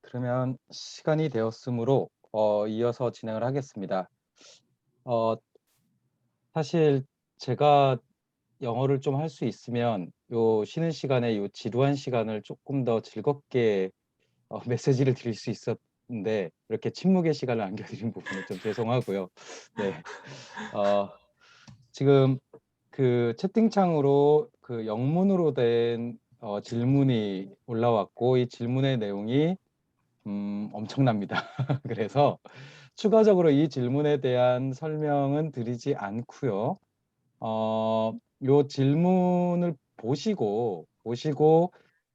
그러면 시간이 되었으므로 이어서 진행을 하겠습니다. 어, 사실 제가 영어를 좀 할 수 있으면 요 쉬는 시간에 요 지루한 시간을 조금 더 즐겁게 메시지를 드릴 수 있었는데 이렇게 침묵의 시간을 안겨드린 부분은 좀 죄송하고요. 네, 어, 지금 그 채팅창으로 그 영문으로 된 질문이 올라왔고 이 질문의 내용이 엄청납니다. 그래서 추가적으로 이 질문에 대한 설명은 드리지 않고요. 요 질문을 보시고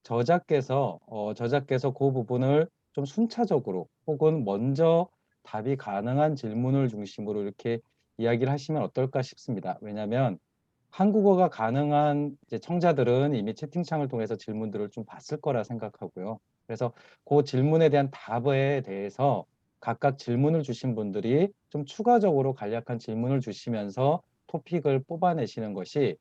저자께서 그 부분을 좀 순차적으로 혹은 먼저 답이 가능한 질문을 중심으로 이렇게 이야기를 하시면 어떨까 싶습니다. 왜냐하면 한국어가 가능한 이제 청자들은 이미 채팅창을 통해서 질문들을 좀 봤을 거라 생각하고요. 그래서 그 질문에 대한 답에 대해서 각각 질문을 주신 분들이 좀 추가적으로 간략한 질문을 주시면서 토픽을 뽑아내시는 것이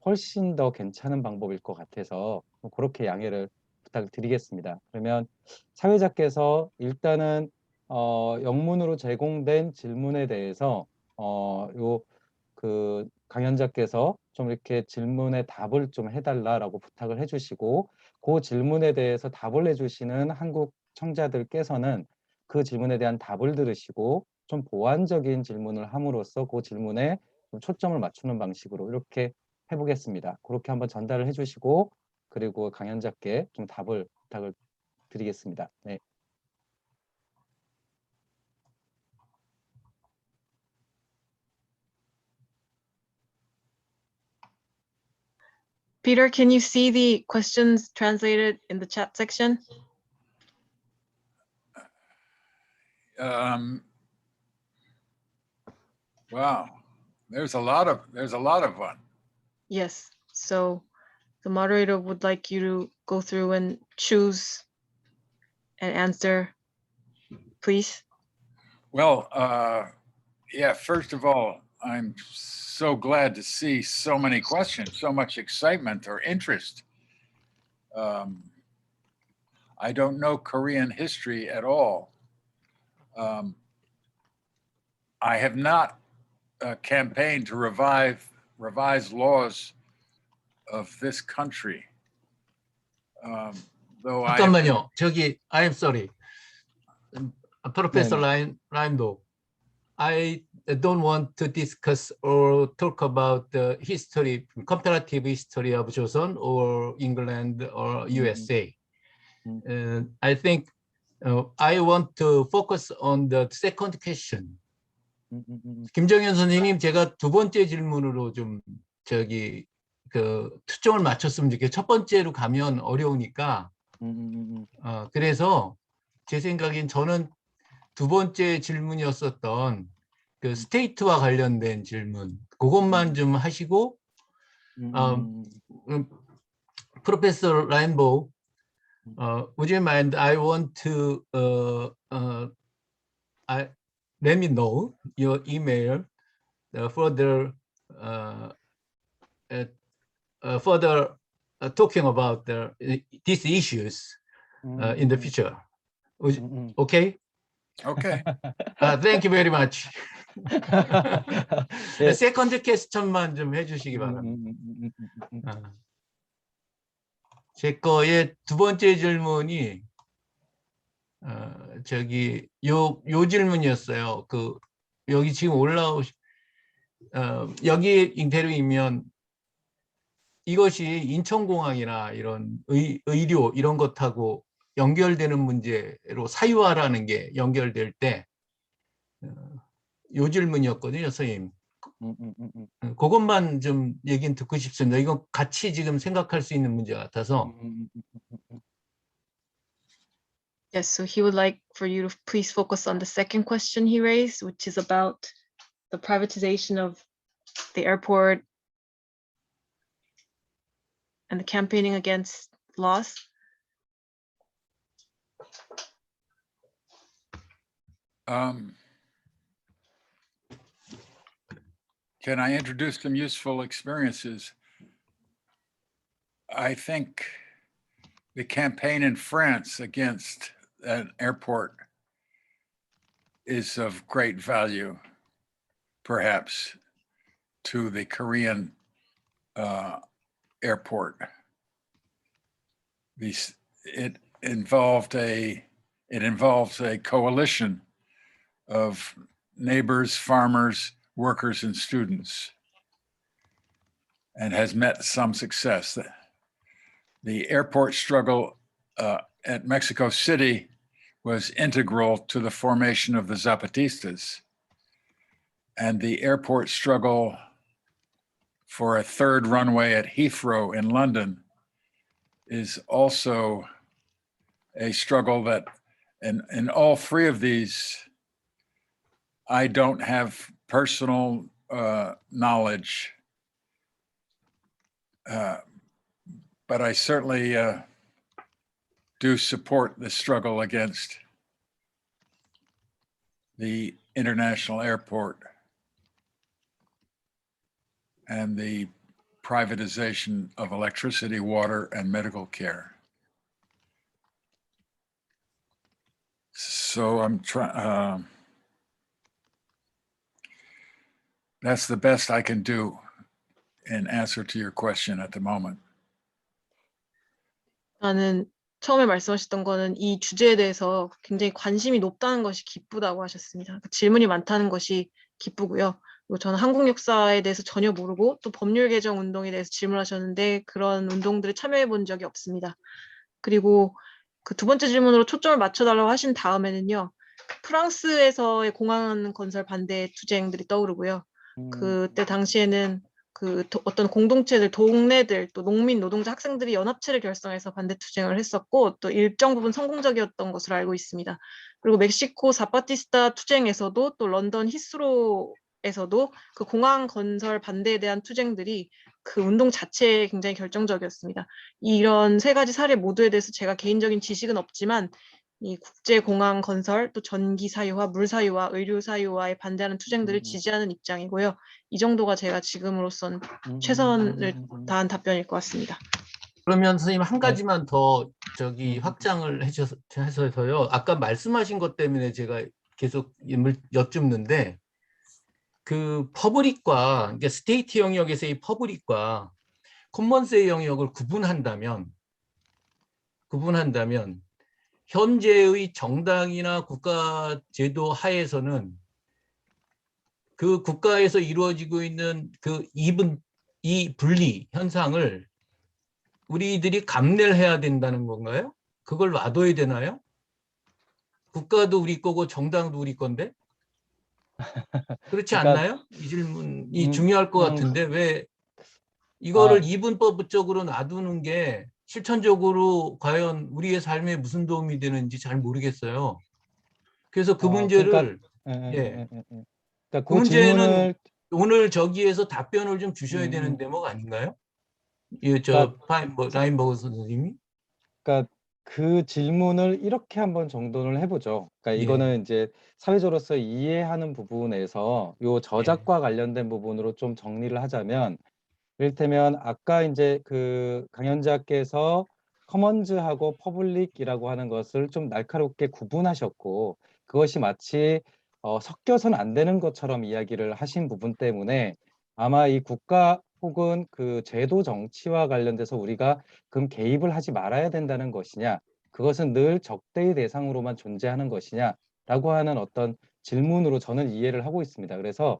훨씬 더 괜찮은 방법일 것 같아서 그렇게 양해를 부탁드리겠습니다. 그러면 사회자께서 일단은 영문으로 제공된 질문에 대해서 그 강연자께서 좀 이렇게 질문에 답을 좀 해달라라고 부탁을 해주시고 그 질문에 대해서 답을 해주시는 한국 청자들께서는 그 질문에 대한 답을 들으시고 좀 보완적인 질문을 함으로써 그 질문에 좀 초점을 맞추는 방식으로 이렇게 해보겠습니다. 그렇게 한번 전달을 해주시고 그리고 강연자께 좀 답을 부탁을 드리겠습니다. 네. Peter, can you see the questions translated in the chat section? Wow, there's a lot of one. Yes. So the moderator would like you to go through and choose and answer, please. Well, yeah, first of all, I'm so glad to see so many questions, so much excitement or interest. I don't know Korean history at all. I have not campaigned to revise laws of this country. Though 잠깐만요. 저기 I'm sorry. Professor 네네. Raimdo, I don't want to discuss or talk about the history, comparative history of Joseon or England or USA. I think I want to focus on the second question. 김정현 선생님, 제가 두 번째 질문으로 좀 저기 그 초점을 맞췄으면 좋겠어요. 첫 번째로 가면 어려우니까. 그래서 제 생각엔 저는 두 번째 질문이었었던 그 스테이트와 관련된 질문, 그것만 좀 하시고, Professor Rainbow, would you mind? I want to let me know your email further talking about these issues in the future. Okay? Okay. Thank you very much. 예. 세컨드 퀘스천만 좀 해주시기 바랍니다. 제 거의 두 번째 질문이 저기 요 질문이었어요. 그 여기 지금 여기 인테리어이면 이것이 인천공항이나 이런 의료 이런 것하고 연결되는 문제로 사유화라는 게 연결될 때 요 질문이었거든요, 선생님. 그것만 좀 얘기는 듣고 싶습니다. 이건 같이 지금 생각할 수 있는 문제 같아서. Yes, so he would like for you to please focus on the second question he raised, which is about the privatization of the airport and the campaigning against loss. Can I introduce some useful experiences? I think the campaign in France against an airport is of great value, perhaps, to the Korean airport. It involves a coalition of neighbors, farmers, workers, and students, and has met some success. The airport struggle at Mexico City was integral to the formation of the Zapatistas, and the airport struggle for a third runway at Heathrow in London is also a struggle that, in all three of these, I don't have personal knowledge, but I certainly do support the struggle against the international airport and the privatization of electricity, water, and medical care. So I'm trying, that's the best I can do in answer to your question at the moment. 나는 처음에 말씀하셨던 거는 이 주제에 대해서 굉장히 관심이 높다는 것이 기쁘다고 하셨습니다. 질문이 많다는 것이 기쁘고요. 그리고 저는 한국 역사에 대해서 전혀 모르고 또 법률 개정 운동에 대해서 질문하셨는데 그런 운동들에 참여해 본 적이 없습니다. 그리고 그 두 번째 질문으로 초점을 맞춰달라고 하신 다음에는요. 프랑스에서의 공항 건설 반대 투쟁들이 떠오르고요. 그때 당시에는 어떤 공동체들, 동네들, 또 농민, 노동자, 학생들이 연합체를 결성해서 반대 투쟁을 했었고 또 일정 부분 성공적이었던 것으로 알고 있습니다. 그리고 멕시코 사파티스타 투쟁에서도 또 런던 히스로에서도 그 공항 건설 반대에 대한 투쟁들이 그 운동 자체에 굉장히 결정적이었습니다. 이런 세 가지 사례 모두에 대해서 제가 개인적인 지식은 없지만 이 국제공항 건설, 또 전기 사유화, 물 사유화, 의료 사유화에 반대하는 투쟁들을 지지하는 입장이고요. 이 정도가 제가 지금으로선 최선을 다한 답변일 것 같습니다. 그러면 선생님 한 가지만 더 확장을 해서요. 아까 말씀하신 것 때문에 제가 계속 여쭙는데 그 퍼블릭과 그러니까 스테이트 영역에서의 퍼블릭과 커먼스의 영역을 구분한다면 현재의 정당이나 국가 제도 하에서는 그 국가에서 이루어지고 있는 이 분리 현상을 우리들이 감내를 해야 된다는 건가요? 그걸 놔둬야 되나요? 국가도 우리 거고 정당도 우리 건데? 그렇지 않나요? 이 질문이 중요할 것 같은데 왜 이거를 이분법적으로 놔두는 게 실천적으로 과연 우리의 삶에 무슨 도움이 되는지 잘 모르겠어요. 그래서 그 문제를 그러니까 그 문제는 오늘 저기에서 답변을 좀 주셔야 되는 대목 아닌가요? 라인버그 선생님이? 그러니까 그 질문을 이렇게 한번 정돈을 해보죠. 그러니까 이거는 이제 사회적으로서 이해하는 부분에서 요 저작과 관련된 부분으로 좀 정리를 하자면, 이를테면 아까 이제 그 강연자께서 커먼즈하고 퍼블릭이라고 하는 것을 좀 날카롭게 구분하셨고, 그것이 마치 섞여서는 안 되는 것처럼 이야기를 하신 부분 때문에 아마 이 국가 혹은 그 제도 정치와 관련돼서 우리가 그럼 개입을 하지 말아야 된다는 것이냐, 그것은 늘 적대의 대상으로만 존재하는 것이냐라고 하는 어떤 질문으로 저는 이해를 하고 있습니다. 그래서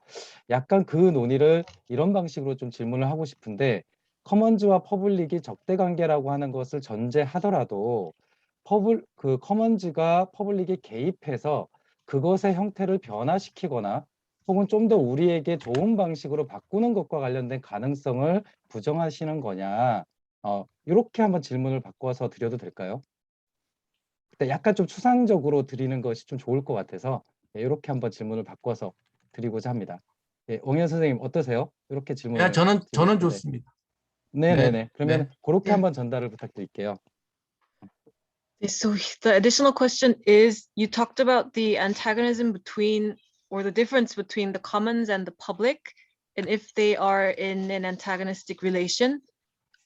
약간 그 논의를 이런 방식으로 좀 질문을 하고 싶은데, 커먼즈와 퍼블릭이 적대 관계라고 하는 것을 전제하더라도 커먼즈가 퍼블릭에 개입해서 그것의 형태를 변화시키거나 혹은 좀 더 우리에게 좋은 방식으로 바꾸는 것과 관련된 가능성을 부정하시는 거냐, 이렇게 한번 질문을 바꿔서 드려도 될까요? 그때 약간 좀 추상적으로 드리는 것이 좀 좋을 것 같아서 이렇게 한번 질문을 바꿔서 드리고자 합니다. 옹현 선생님 어떠세요? 이렇게 질문을 저는 드리고 싶은데. 좋습니다. 네네네. 그러면 그렇게 네. 한번 전달을 부탁드릴게요. So the additional question is, you talked about the antagonism between, or the difference between the commons and the public, and if they are in an antagonistic relation,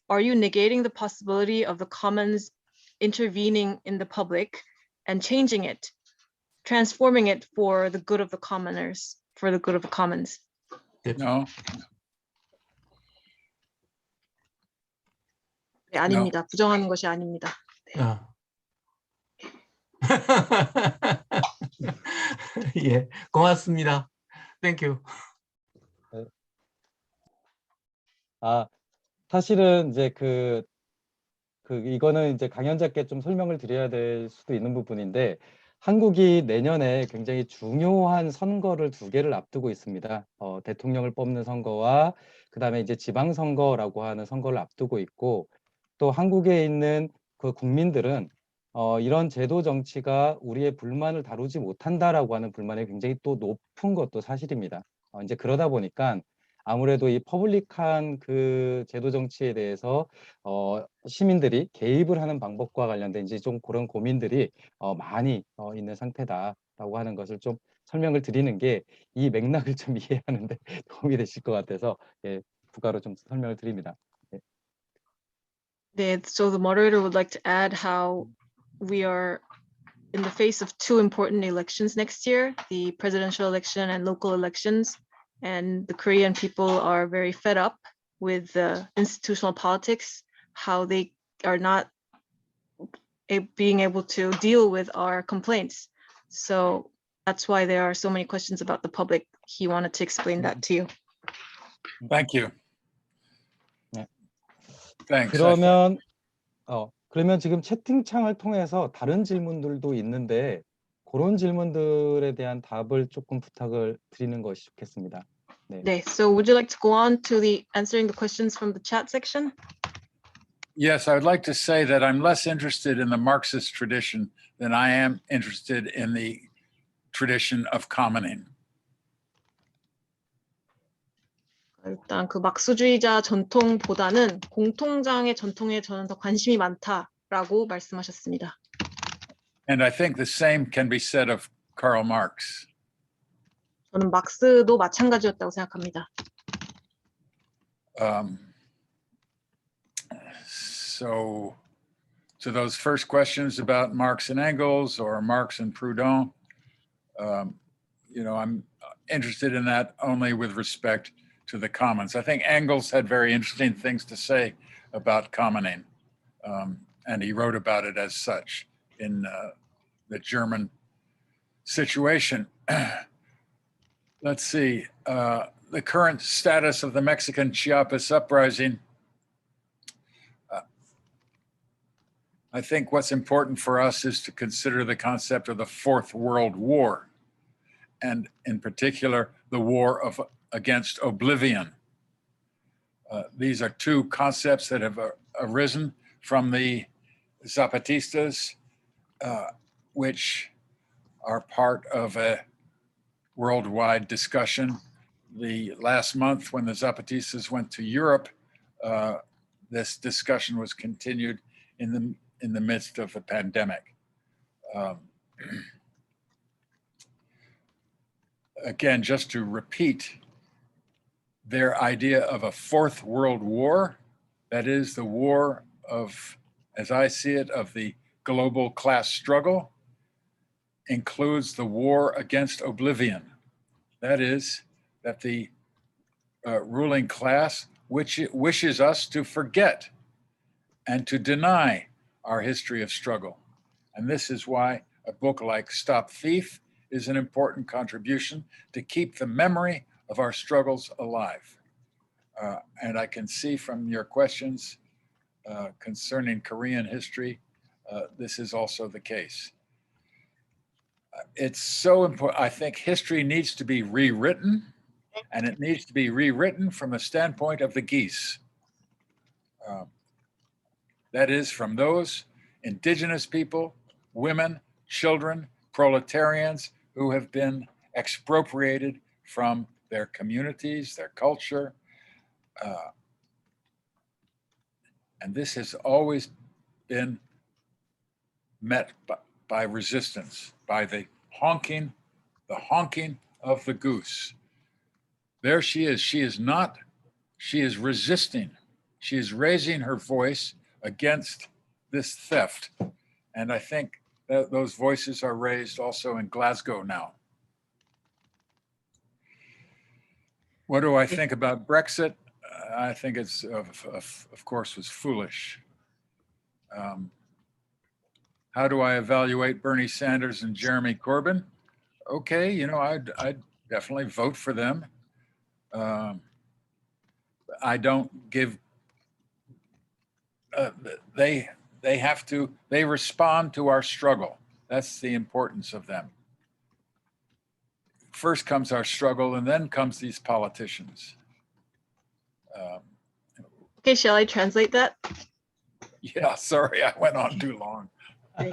are you negating the possibility of the commons intervening in the public and changing it, transforming it for the good of the commoners, for the good of the commons. No, 네, 아닙니다. 부정하는 것이 아닙니다. 예, 고맙습니다. Thank you. 아, 사실은 이제 이거는 이제 강연자께 좀 설명을 드려야 될 수도 있는 부분인데, 한국이 내년에 굉장히 중요한 선거를 2개를 앞두고 있습니다. 대통령을 뽑는 선거와 그다음에 이제 지방선거라고 하는 선거를 앞두고 있고, 또 한국에 있는 그 국민들은 이런 제도 정치가 우리의 불만을 다루지 못한다라고 하는 불만이 굉장히 또 높은 것도 사실입니다. 이제 그러다 보니까 아무래도 이 퍼블릭한 그 제도 정치에 대해서 시민들이 개입을 하는 방법과 관련된 이제 좀 그런 고민들이 많이 있는 상태다라고 하는 것을 좀 설명을 드리는 게 이 맥락을 좀 이해하는 데 도움이 되실 것 같아서 예, 부가로 좀 설명을 드립니다. 네, so the moderator would like to add how we are in the face of 2 important elections next year, the presidential election and local elections. And the Korean people are very fed up with the institutional politics, how they are not being able to deal with our complaints. So that's why there are so many questions about the public. He wanted to explain that to you. thank you. 네. Thanks. 그러면 지금 채팅창을 통해서 다른 질문들도 있는데 그런 질문들에 대한 답을 조금 부탁을 드리는 것이 좋겠습니다. 네. 네, so would you like to go on to the answering the questions from the chat section? Yes, I would like to say that I'm less interested in the Marxist tradition than I am interested in the tradition of commoning. 일단 그 막스주의자 전통보다는 공통장의 전통에 저는 더 관심이 많다라고 말씀하셨습니다. And I think the same can be said of Karl Marx. 저는 막스도 마찬가지였다고 생각합니다. So to those first questions about Marx and Engels or Marx and Proudhon, I'm interested in that only with respect to the commons. I think Engels had very interesting things to say about commoning, and he wrote about it as such in the German situation. Let's see, the current status of the Mexican Chiapas uprising. I think what's important for us is to consider the concept of the Fourth World War, and in particular, the war against oblivion. These are 2 concepts that have arisen from the Zapatistas, which are part of a worldwide discussion. The last month when the Zapatistas went to Europe, this discussion was continued in the midst of a pandemic. Again, just to repeat, their idea of a 4th World War, that is the war of, as I see it, of the global class struggle, includes the war against oblivion. That is, that the ruling class which wishes us to forget and to deny our history of struggle. And this is why a book like Stop Thief is an important contribution to keep the memory of our struggles alive. And I can see from your questions concerning Korean history, this is also the case. It's so important. I think history needs to be rewritten, and it needs to be rewritten from the standpoint of the geese. That is, from those indigenous people, women, children, proletarians who have been expropriated from their communities, their culture. And this has always been met by resistance, by the honking of the goose. There she is. She is resisting. She is raising her voice against this theft. And I think those voices are raised also in Glasgow now. What do I think about Brexit? I think it's, of course, was foolish. How do I evaluate Bernie Sanders and Jeremy Corbyn? Okay, you know, I'd definitely vote for them. I don't give, they respond to our struggle. That's the importance of them. First comes our struggle, and then comes these politicians. Okay, shall I translate that? Yeah, sorry, I went on too long. 네.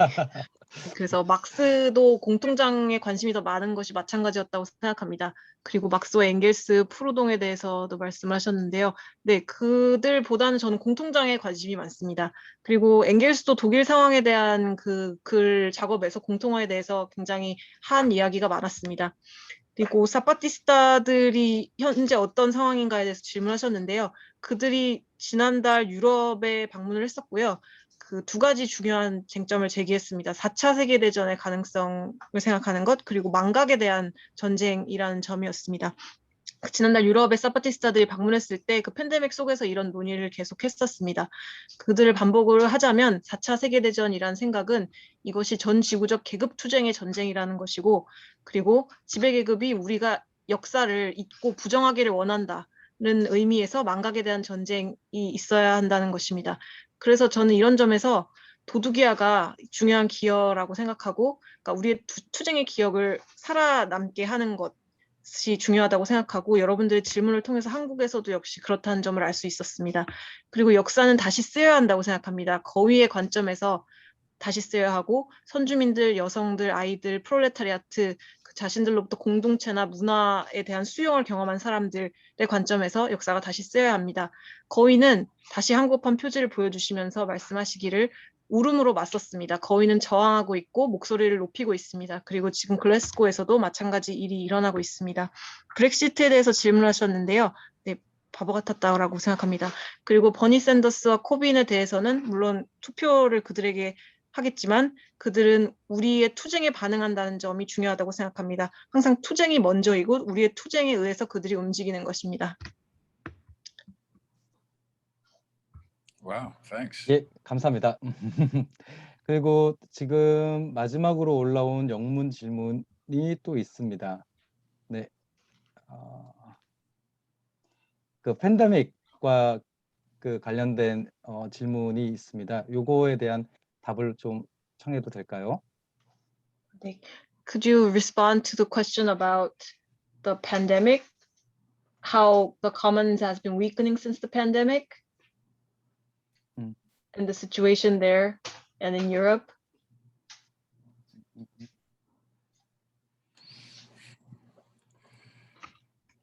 그래서 막스도 공통장에 관심이 더 많은 것이 마찬가지였다고 생각합니다. 그리고 막스와 엥겔스, 프루동에 대해서도 말씀하셨는데요. 네, 그들보다는 저는 공통장에 관심이 많습니다. 그리고 엥겔스도 독일 상황에 대한 그 글 작업에서 공통화에 대해서 굉장히 한 이야기가 많았습니다. 그리고 사파티스타들이 현재 어떤 상황인가에 대해서 질문하셨는데요. 그들이 지난달 유럽에 방문을 했었고요. 그 두 가지 중요한 쟁점을 제기했습니다. 4차 세계대전의 가능성을 생각하는 것, 그리고 망각에 대한 전쟁이라는 점이었습니다. 지난달 유럽의 사파티스타들이 방문했을 때 그 팬데믹 속에서 이런 논의를 계속했었습니다. 그들을 반복을 하자면 4차 세계대전이라는 생각은 이것이 전 지구적 계급투쟁의 전쟁이라는 것이고, 그리고 지배계급이 우리가 역사를 잊고 부정하기를 원한다는 의미에서 망각에 대한 전쟁이 있어야 한다는 것입니다. 그래서 저는 이런 점에서 도두기아가 중요한 기여라고 생각하고, 그러니까 우리의 투쟁의 기억을 살아남게 하는 것이 중요하다고 생각하고, 여러분들의 질문을 통해서 한국에서도 역시 그렇다는 점을 알 수 있었습니다. 그리고 역사는 다시 쓰여야 한다고 생각합니다. 거위의 관점에서 다시 쓰여야 하고, 선주민들, 여성들, 아이들, 프롤레타리아트, 그 자신들로부터 공동체나 문화에 대한 수용을 경험한 사람들의 관점에서 역사가 다시 쓰여야 합니다. 거위는 다시 한국판 표지를 보여주시면서 말씀하시기를 울음으로 맞섰습니다. 거위는 저항하고 있고 목소리를 높이고 있습니다. 그리고 지금 글래스고에서도 마찬가지 일이 일어나고 있습니다. 브렉시트에 대해서 질문하셨는데요. 네, 바보 같았다고 생각합니다. 그리고 버니 샌더스와 코빈에 대해서는 물론 투표를 그들에게 하겠지만 그들은 우리의 투쟁에 반응한다는 점이 중요하다고 생각합니다. 항상 투쟁이 먼저이고 우리의 투쟁에 의해서 그들이 움직이는 것입니다. Wow, thanks. 예, 감사합니다. 그리고 지금 마지막으로 올라온 영문 질문이 또 있습니다. 네, 그 팬데믹과 그 관련된 질문이 있습니다. 요거에 대한 답을 좀 청해도 될까요? 네. Could you respond to the question about the pandemic? How the commons has been weakening since the pandemic? And the situation there and in Europe?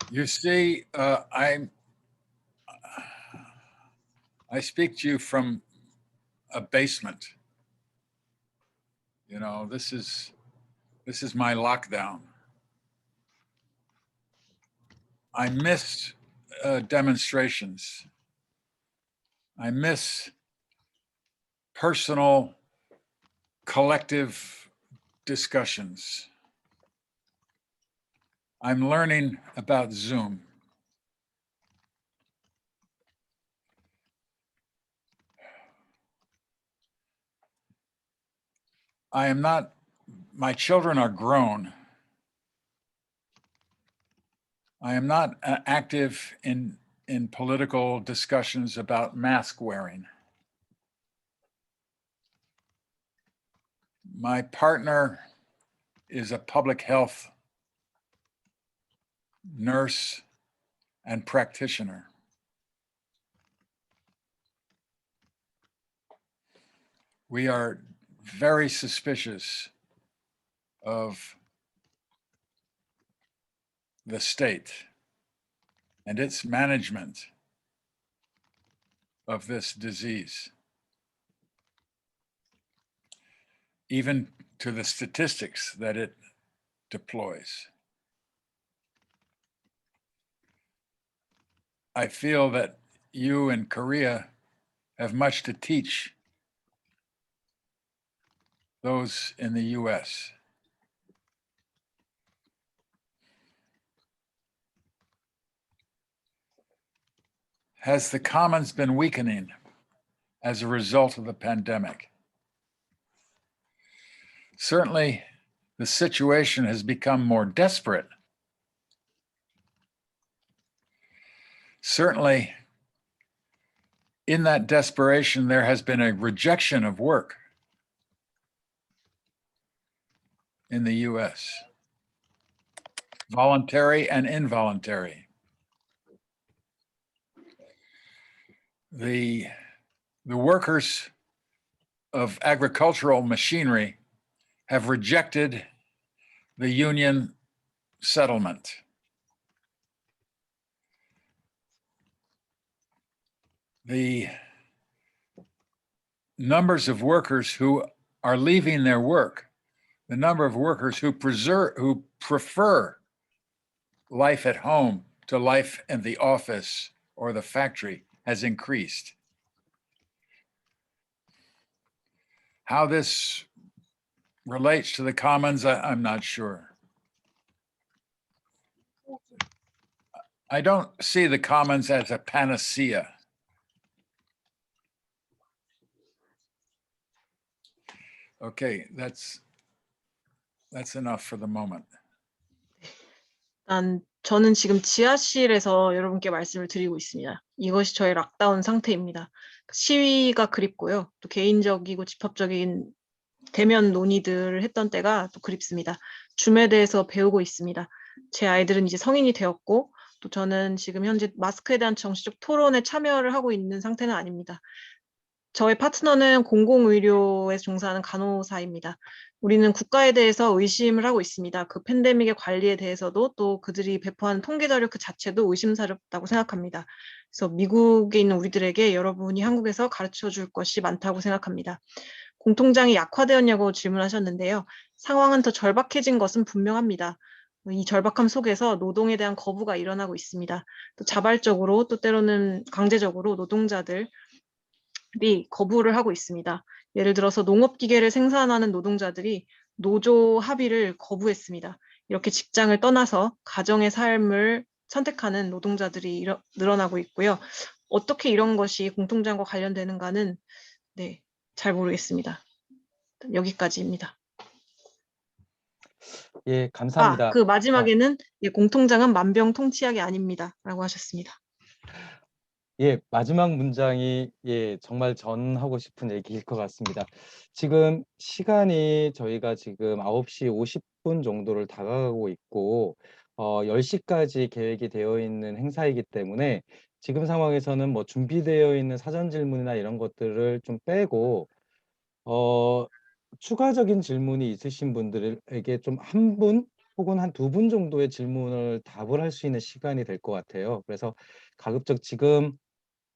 You see, I speak to you from a basement. You know, this is my lockdown. I miss demonstrations. I miss personal, collective discussions. I'm learning about Zoom. I am not, my children are grown. I am not active in political discussions about mask wearing. My partner is a public health nurse and practitioner. We are very suspicious of the state and its management of this disease, even to the statistics that it deploys. I feel that you in Korea have much to teach those in the US. Has the commons been weakening as a result of the pandemic? Certainly, the situation has become more desperate. Certainly, in that desperation, there has been a rejection of work in the US, voluntary and involuntary. The workers of agricultural machinery have rejected the union settlement. The numbers of workers who are leaving their work, the number of workers who prefer life at home to life in the office or the factory has increased. How this relates to the commons, I'm not sure. I don't see the commons as a panacea. Okay, that's enough for the moment. 일단 저는 지금 지하실에서 여러분께 말씀을 드리고 있습니다. 이것이 저의 락다운 상태입니다. 시위가 그립고요. 또 개인적이고 집합적인 대면 논의들을 했던 때가 또 그립습니다. 줌에 대해서 배우고 있습니다. 제 아이들은 이제 성인이 되었고 또 저는 지금 현재 마스크에 대한 정치적 토론에 참여를 하고 있는 상태는 아닙니다. 저의 파트너는 공공의료에 종사하는 간호사입니다. 우리는 국가에 대해서 의심을 하고 있습니다. 그 팬데믹의 관리에 대해서도 또 그들이 배포하는 통계 자료 그 자체도 의심스럽다고 생각합니다. 그래서 미국에 있는 우리들에게 여러분이 한국에서 가르쳐 줄 것이 많다고 생각합니다. 공통장이 약화되었냐고 질문하셨는데요. 상황은 더 절박해진 것은 분명합니다. 이 절박함 속에서 노동에 대한 거부가 일어나고 있습니다. 또 자발적으로 또 때로는 강제적으로 노동자들이 거부를 하고 있습니다. 예를 들어서 농업기계를 생산하는 노동자들이 노조 합의를 거부했습니다. 이렇게 직장을 떠나서 가정의 삶을 선택하는 노동자들이 늘어나고 있고요. 어떻게 이런 것이 공통장과 관련되는가는 잘 모르겠습니다. 여기까지입니다. 예, 감사합니다. 그 마지막에는 공통장은 만병통치약이 아닙니다. 라고 하셨습니다. 예, 마지막 문장이 정말 전 하고 싶은 얘기일 것 같습니다. 지금 시간이 저희가 지금 9시 50분 정도를 다가가고 있고 10시까지 계획이 되어 있는 행사이기 때문에 지금 상황에서는 뭐 준비되어 있는 사전 질문이나 이런 것들을 좀 빼고 추가적인 질문이 있으신 분들에게 좀 한 분 혹은 한 두 분 정도의 질문을 답을 할 수 있는 시간이 될 것 같아요. 그래서 가급적 지금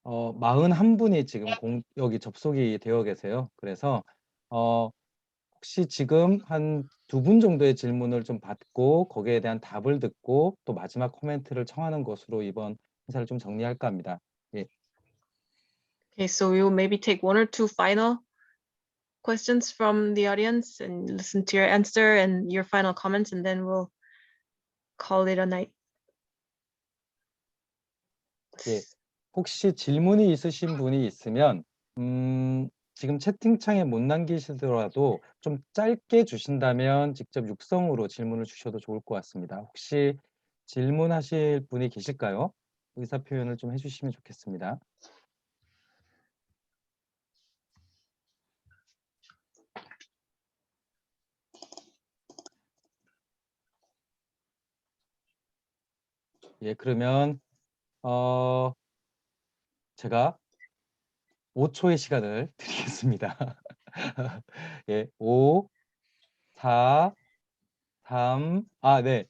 41분이 지금 여기 접속이 되어 계세요. 그래서 혹시 지금 한 두 분 정도의 질문을 좀 받고 거기에 대한 답을 듣고 또 마지막 코멘트를 청하는 것으로 이번 행사를 좀 정리할까 합니다. 예. Okay, so we will maybe take one or two final questions from the audience and listen to your answer and your final comments, and then we'll call it a night. 예. 혹시 질문이 있으신 분이 있으면 지금 채팅창에 못 남기시더라도 좀 짧게 주신다면 직접 육성으로 질문을 주셔도 좋을 것 같습니다. 혹시 질문하실 분이 계실까요? 의사 표현을 좀 해주시면 좋겠습니다. 예, 그러면 제가 5초의 시간을 드리겠습니다. 예, 5, 4, 3, 네.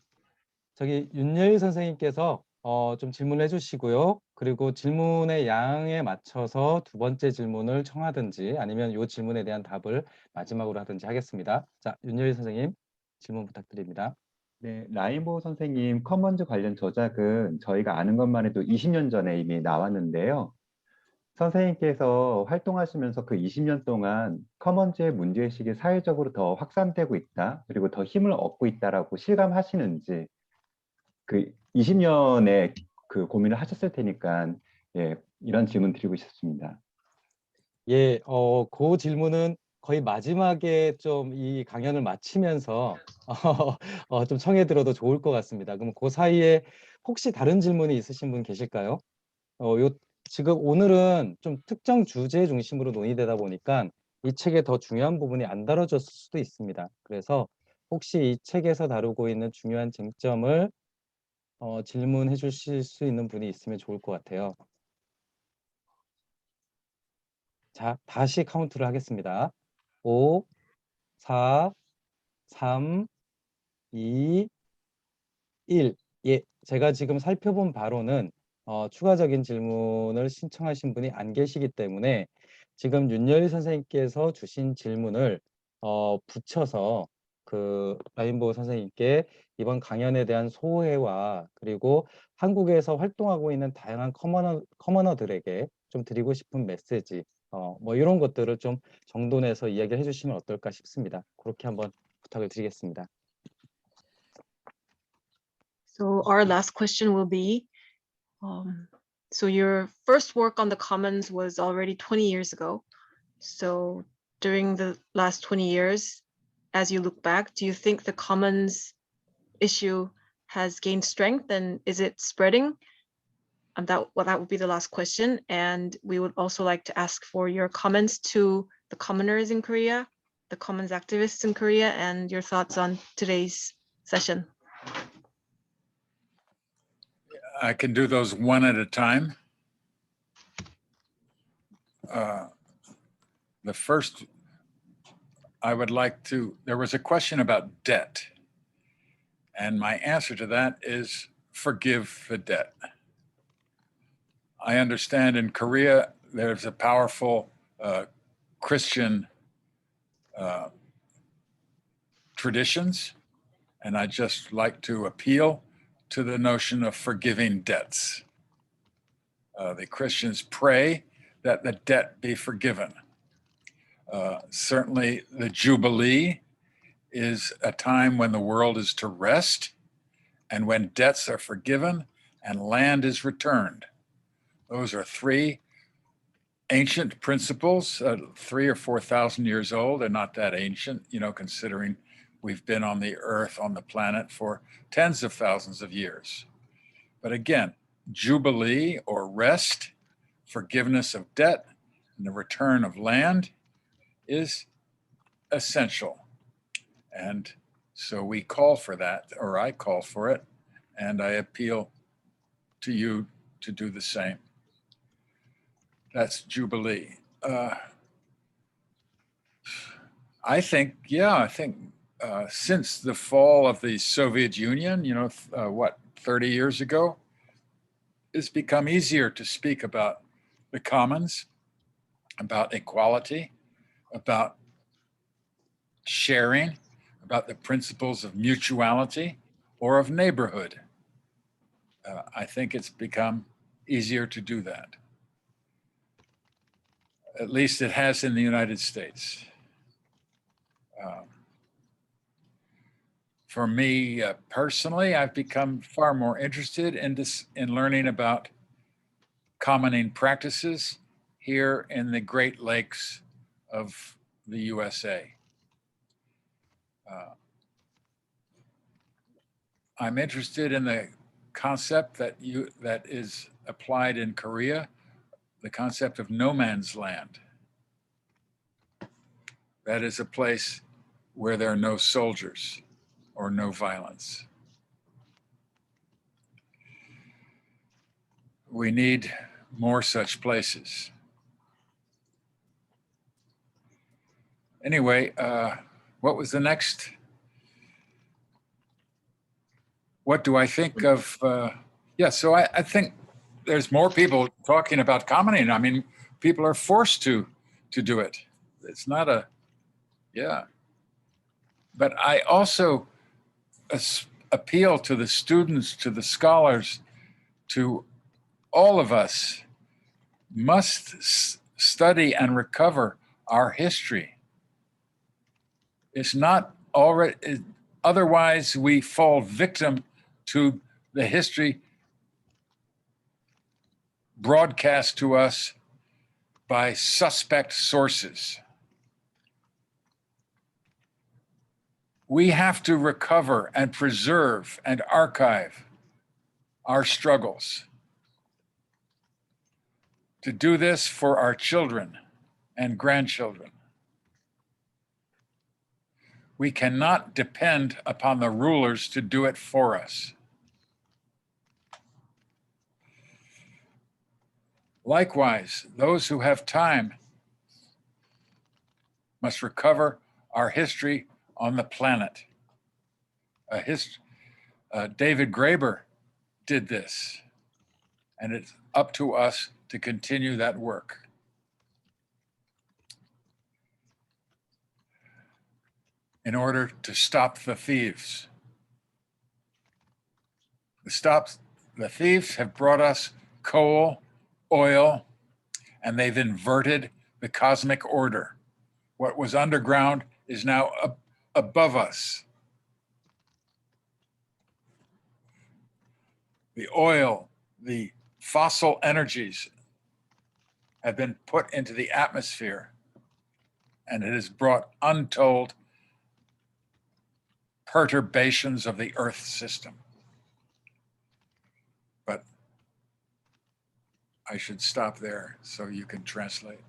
저기 윤여희 선생님께서 좀 질문해 주시고요. 그리고 질문의 양에 맞춰서 두 번째 질문을 청하든지 아니면 이 질문에 대한 답을 마지막으로 하든지 하겠습니다. 자, 윤여희 선생님 질문 부탁드립니다. 네, 라인보 선생님 커먼즈 관련 저작은 저희가 아는 것만 해도 20년 전에 이미 나왔는데요. 선생님께서 활동하시면서 그 20년 동안 커먼즈의 문제의식이 사회적으로 더 확산되고 있다, 그리고 더 힘을 얻고 있다라고 실감하시는지, 그 20년의 그 고민을 하셨을 테니까, 예, 이런 질문 드리고 싶습니다. 예, 그 질문은 거의 마지막에 좀 이 강연을 마치면서 좀 청해 들어도 좋을 것 같습니다. 그럼 그 사이에 혹시 다른 질문이 있으신 분 계실까요? 지금 오늘은 좀 특정 주제 중심으로 논의되다 보니까 이 책의 더 중요한 부분이 안 다뤄졌을 수도 있습니다. 그래서 혹시 이 책에서 다루고 있는 중요한 쟁점을 질문해 주실 수 있는 분이 있으면 좋을 것 같아요. 자, 다시 카운트를 하겠습니다. 5, 4, 3, 2, 1. 예, 제가 지금 살펴본 바로는 추가적인 질문을 신청하신 분이 안 계시기 때문에 지금 윤여일 선생님께서 주신 질문을 붙여서 그 라인보우 선생님께 이번 강연에 대한 소회와 그리고 한국에서 활동하고 있는 다양한 커머너들에게 좀 드리고 싶은 메시지 뭐 이런 것들을 좀 정돈해서 이야기를 해주시면 어떨까 싶습니다. 그렇게 한번 부탁을 드리겠습니다. So our last question will be, so your first work on the commons was already 20 years ago. So during the last 20 years, as you look back, do you think the commons issue has gained strength and is it spreading? That would be the last question. And we would also like to ask for your comments to the commoners in Korea, the commons activists in Korea, and your thoughts on today's session. I can do those one at a time. The first, I would like to, there was a question about debt. And my answer to that is forgive the debt. I understand in Korea, there's a powerful Christian traditions. And I just like to appeal to the notion of forgiving debts. The Christians pray that the debt be forgiven. Certainly the Jubilee is a time when the world is to rest and when debts are forgiven and land is returned. Those are three ancient principles, 3,000 or 4,000 years old. They're not that ancient, you know, considering we've been on the earth, on the planet for tens of thousands of years. But again, Jubilee or rest, forgiveness of debt, and the return of land is essential. And so we call for that, or I call for it, and I appeal to you to do the same. That's Jubilee. I think since the fall of the Soviet Union, you know, 30 years ago, it's become easier to speak about the commons, about equality, about sharing, about the principles of mutuality or of neighborhood. I think it's become easier to do that. At least it has in the United States. For me personally, I've become far more interested in learning about commoning practices here in the Great Lakes of the USA. I'm interested in the concept that is applied in Korea, the concept of no man's land. That is a place where there are no soldiers or no violence. We need more such places. Anyway, what was the next? What do I think of? So I think there's more people talking about commoning. I mean, people are forced to do it. It's not a, But I also appeal to the students, to the scholars, to all of us. must study and recover our history. It's not already, otherwise we fall victim to the history broadcast to us by suspect sources. We have to recover and preserve and archive our struggles. To do this for our children and grandchildren. We cannot depend upon the rulers to do it for us. Likewise, those who have time must recover our history on the planet. David Graeber did this, and it's up to us to continue that work. In order to stop the thieves. The thieves have brought us coal, oil, and they've inverted the cosmic order. What was underground is now above us. The oil, the fossil energies have been put into the atmosphere, and it has brought untold perturbations of the Earth system. But I should stop there so you can translate.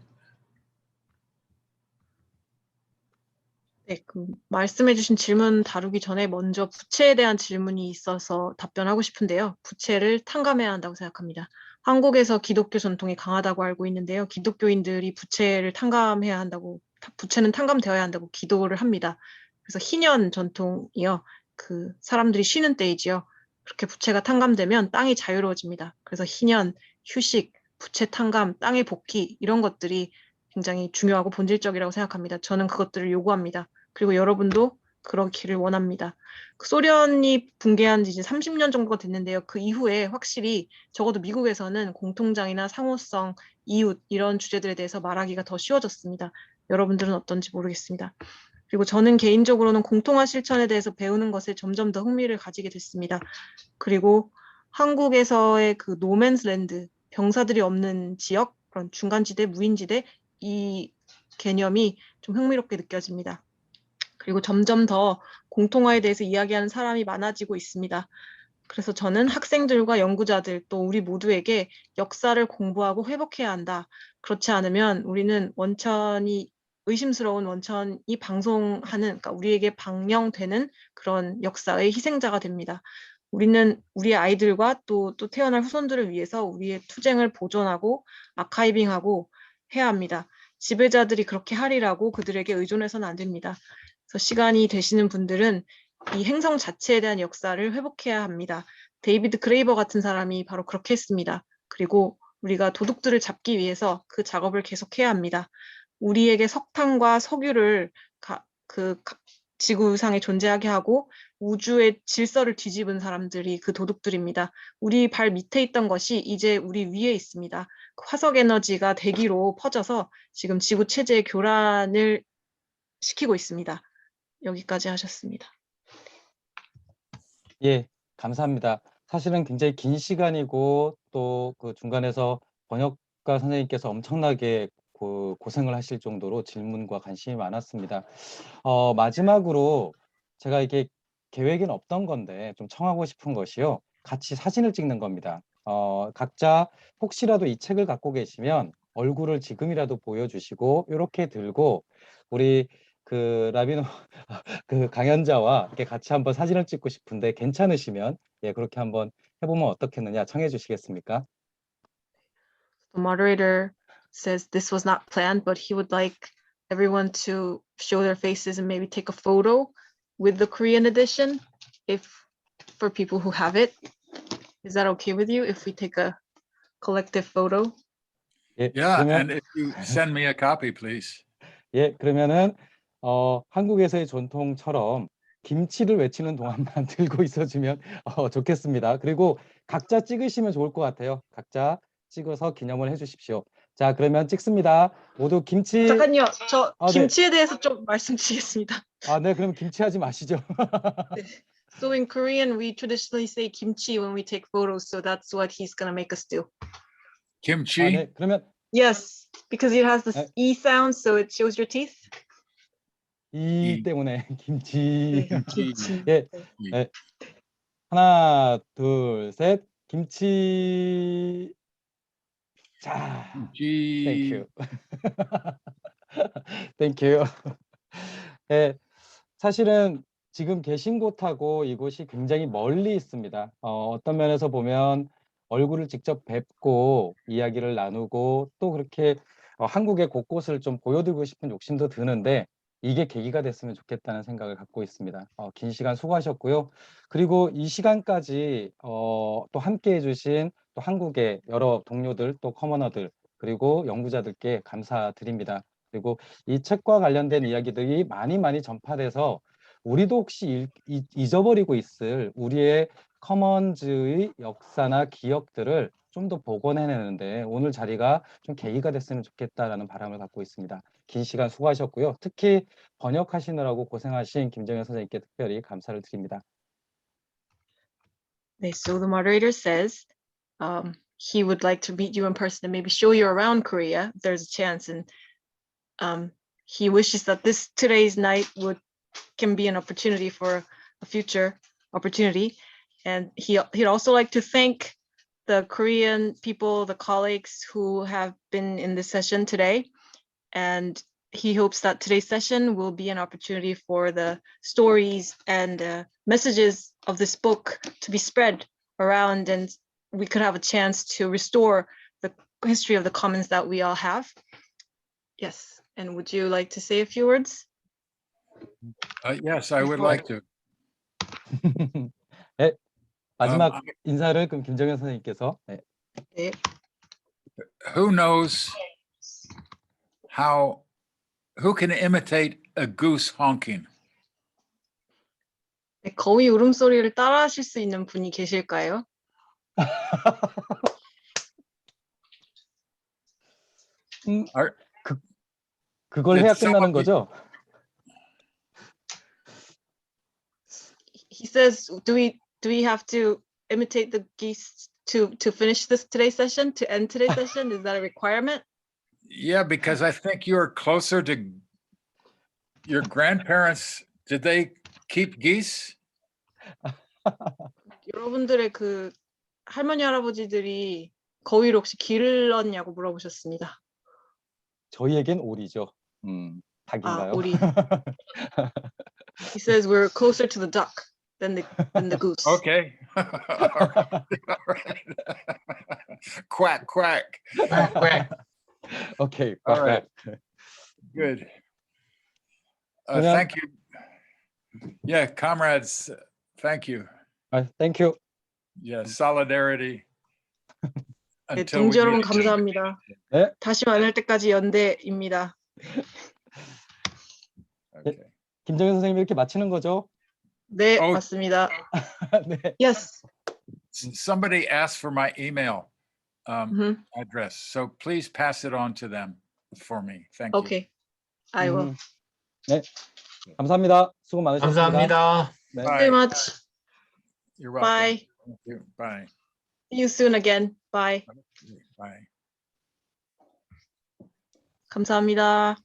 네, 말씀해주신 질문 다루기 전에 먼저 부채에 대한 질문이 있어서 답변하고 싶은데요. 부채를 탕감해야 한다고 생각합니다. 한국에서 기독교 전통이 강하다고 알고 있는데요. 기독교인들이 부채를 탕감해야 한다고, 부채는 탕감되어야 한다고 기도를 합니다. 그래서 희년 전통이요. 그 사람들이 쉬는 때이지요. 그렇게 부채가 탕감되면 땅이 자유로워집니다. 그래서 희년, 휴식, 부채 탕감, 땅의 복귀 이런 것들이 굉장히 중요하고 본질적이라고 생각합니다. 저는 그것들을 요구합니다. 그리고 여러분도 그렇기를 원합니다. 소련이 붕괴한 지 이제 30년 정도가 됐는데요. 그 이후에 확실히 적어도 미국에서는 공통장이나 상호성, 이웃 이런 주제들에 대해서 말하기가 더 쉬워졌습니다. 여러분들은 어떤지 모르겠습니다. 그리고 저는 개인적으로는 공통화 실천에 대해서 배우는 것에 점점 더 흥미를 가지게 됐습니다. 그리고 한국에서의 그 노맨스랜드, 병사들이 없는 지역, 그런 중간지대, 무인지대 이 개념이 좀 흥미롭게 느껴집니다. 그리고 점점 더 공통화에 대해서 이야기하는 사람이 많아지고 있습니다. 그래서 저는 학생들과 연구자들 또 우리 모두에게 역사를 공부하고 회복해야 한다. 그렇지 않으면 우리는 원천이 의심스러운 원천이 방송하는, 그러니까 우리에게 방영되는 그런 역사의 희생자가 됩니다. 우리는 우리 아이들과 또 태어날 후손들을 위해서 우리의 투쟁을 보존하고 아카이빙하고 해야 합니다. 지배자들이 그렇게 하리라고 그들에게 의존해서는 안 됩니다. 그래서 시간이 되시는 분들은 이 행성 자체에 대한 역사를 회복해야 합니다. 데이비드 그레이버 같은 사람이 바로 그렇게 했습니다. 그리고 우리가 도둑들을 잡기 위해서 그 작업을 계속해야 합니다. 우리에게 석탄과 석유를 지구상에 존재하게 하고 우주의 질서를 뒤집은 사람들이 그 도둑들입니다. 우리 발 밑에 있던 것이 이제 우리 위에 있습니다. 화석 에너지가 대기로 퍼져서 지금 지구 체제의 교란을 시키고 있습니다. 여기까지 하셨습니다. 예, 감사합니다. 사실은 굉장히 긴 시간이고 또 그 중간에서 번역가 선생님께서 엄청나게 고생을 하실 정도로 질문과 관심이 많았습니다. 마지막으로 제가 이게 계획은 없던 건데 좀 청하고 싶은 것이요. 같이 사진을 찍는 겁니다. 각자 혹시라도 이 책을 갖고 계시면 얼굴을 지금이라도 보여주시고 이렇게 들고 우리 그 라비노 그 강연자와 이렇게 같이 한번 사진을 찍고 싶은데 괜찮으시면 예 그렇게 한번 해보면 어떻겠느냐 청해 주시겠습니까? The moderator says this was not planned, but he would like everyone to show their faces and maybe take a photo with the Korean edition, for people who have it. Is that okay with you if we take a collective photo? 예, Yeah, 그러면 and if you send me a copy, please. 예, 그러면은 한국에서의 전통처럼 김치를 외치는 동안만 들고 있어주면 좋겠습니다. 그리고 각자 찍으시면 좋을 것 같아요. 각자 찍어서 기념을 해주십시오. 자, 그러면 찍습니다. 모두 김치. 잠깐요. 저 아, 네. 김치에 대해서 좀 말씀드리겠습니다. 아, 네, 그럼 김치 하지 마시죠. So in Korean, we traditionally say kimchi when we take photos. So that's what he's gonna make us do. Kimchi. 아, 네, 그러면 Yes, because it has this 네. E sound, so it shows your teeth. 이 때문에 김치. 김치. 예, 네. 하나, 둘, 셋. 김치. 자, Kimchi. 땡큐. 땡큐. 예, 사실은 지금 계신 곳하고 이곳이 굉장히 멀리 있습니다. 어떤 면에서 보면 얼굴을 직접 뵙고 이야기를 나누고 또 그렇게 한국의 곳곳을 좀 보여드리고 싶은 욕심도 드는데 이게 계기가 됐으면 좋겠다는 생각을 갖고 있습니다. 긴 시간 수고하셨고요. 그리고 이 시간까지 또 함께 해주신 또 한국의 여러 동료들 또 커머너들 그리고 연구자들께 감사드립니다. 그리고 이 책과 관련된 이야기들이 많이 전파돼서 우리도 혹시 잊어버리고 있을 우리의 커먼즈의 역사나 기억들을 좀 더 복원해내는데 오늘 자리가 좀 계기가 됐으면 좋겠다라는 바람을 갖고 있습니다. 긴 시간 수고하셨고요. 특히 번역하시느라고 고생하신 김정현 선생님께 특별히 감사를 드립니다. Okay, so the moderator says he would like to meet you in person and maybe show you around Korea if there's a chance. And he wishes that today's night can be an opportunity for a future opportunity. And he'd also like to thank the Korean people, the colleagues who have been in this session today. And he hopes that today's session will be an opportunity for the stories and messages of this book to be spread around, and we could have a chance to restore the history of the commons that we all have. Yes, and would you like to say a few words? Yes, I would like to. 네, 마지막 I- 인사를 그럼 김정현 선생님께서. 네. 네. Who knows who can imitate a goose honking? 네, 거위 울음소리를 따라하실 수 있는 분이 계실까요? 그걸 Did 해야 some 끝나는 of you- 거죠? He says, do we have to imitate the geese to finish today's session, to end today's session? Is that a requirement? Yeah, because I think you're closer to your grandparents. Did they keep geese? 여러분들의 그 할머니 할아버지들이 거위를 혹시 기르렀냐고 물어보셨습니다. 저희에겐 오리죠. 아, 닭인가요? 오리. He says we're closer to the duck than the goose. Okay. All right. Quack, quack. Quack, quack. 오케이. All right. Good. 그냥- Thank you. Yeah, comrades, thank you. 땡큐. Yeah, solidarity. 네, Until we 동지 여러분 meet again. 감사합니다. 네. 다시 만날 때까지 연대입니다. Okay. 김정현 선생님 이렇게 마치는 거죠? 네, 어. 맞습니다. 네. Yes. Somebody asked for my email Mhm. address, so please pass it on to them for me. Thank you. Okay. I will. 네. 감사합니다. 수고 많으셨습니다. 감사합니다. 네. Very much. You're welcome. Bye. Thank you. Bye. See you soon again. Bye. Bye. 감사합니다.